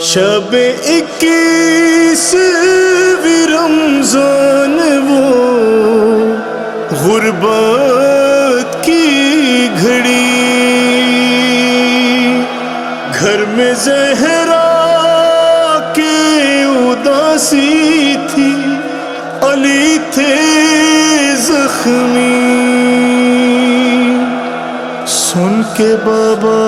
شب 21ویں رمضان وہ غربت کی گھڑی، گھر میں زہرا کی اداسی تھی، علی تھے زخمی، سن کے بابا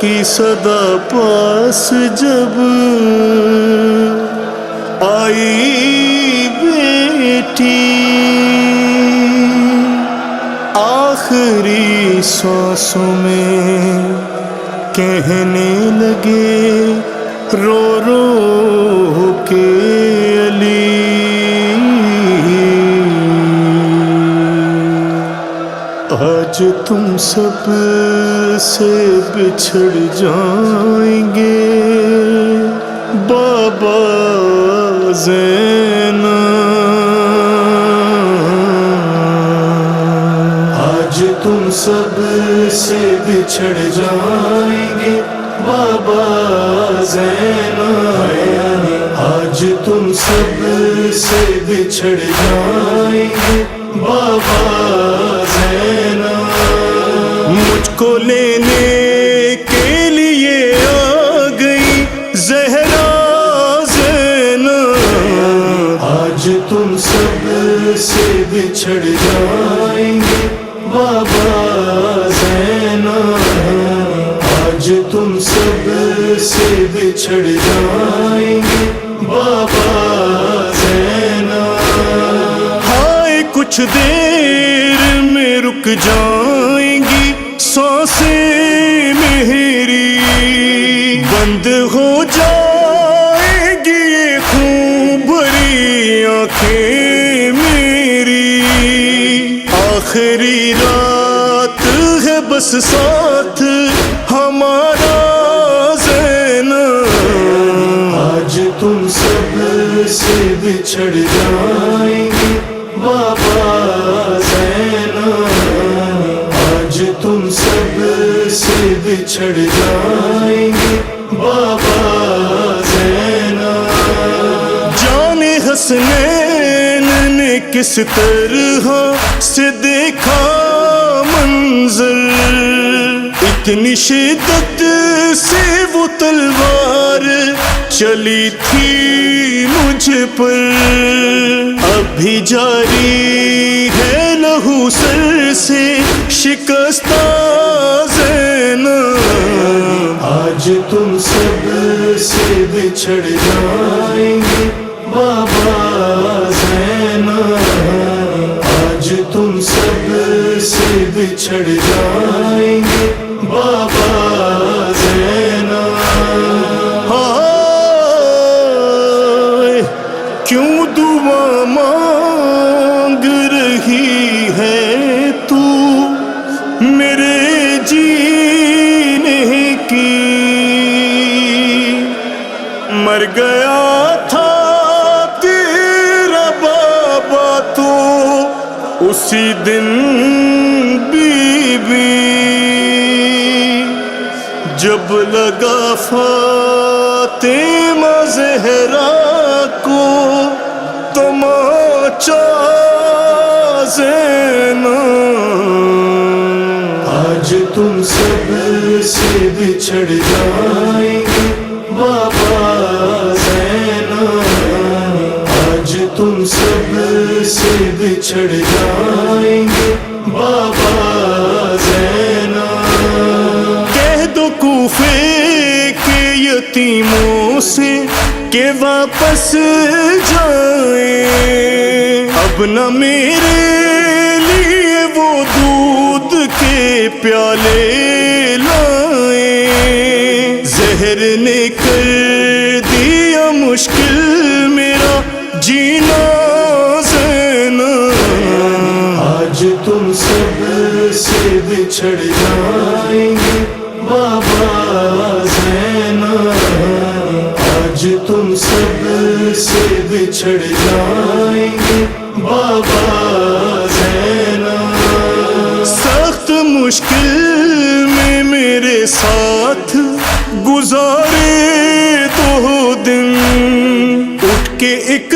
کی صدا پاس جب آئی بیٹی، آخری سانسوں میں کہنے لگے رو رو کے علی، آج تم سب سے بچھڑ جائیں گے بابا زینب، آج تم سب سے بچھڑ جائیں گے بابا زینب، آج تم سب سے بچھڑ جائیں گے بابا زینب، مجھ کو لینے کے لیے آ گئی زہرا زینب، آج تم سب سے بچھڑ جائیں گے بابا زینب، آج تم سب سے بچھڑ جائیں گے بابا زینب، ہائے کچھ دیر میں رک جائیں گی سانسیں میری، بند ہو جائیں گی یہ خون بھری آنکھیں میری، آخری رات ہے بس ساتھ ہمارا زینب، آج تم سب سے بچھڑ جائیں گے بابا زینب، آج تم سب سے بچھڑ جائیں گے بابا زینب، جان حسنین نے کس طرح سے دیکھا منظر، اتنی شدت سے وہ تلوار چلی تھی مجھ پر، اب بھی جاری ہے لہو سر سے شکستہ زینب، آج تم سب سے بچھڑ جائیں گے بابا زینب، آج تم سب سے بچھڑ جائیں گے بابا زینب، کیوں دعا مانگ رہی ہے تو میرے جینے کی، مر گیا تھا تیرا بابا تو اسی دن بی بی، جب لگا فاطمہ زہرا کو تماچا زینب، آج تم سب سے بچھڑ جائیں گے بابا زینب، آج تم سب سے بچھڑ جائیں گے بابا زینب، کہہ دو کوفے کے یتیموں سے کہ واپس جائیں، اب نہ میرے لیے وہ دودھ کے پیالے لائیں، زہر نے کر دیا مشکل میرا جینا زینب، آج تم سب سے بچھڑ جائیں گے بابا زینب، آج تم سب سے بچھڑ جائیں گے بابا زینب، سخت مشکل میں میرے ساتھ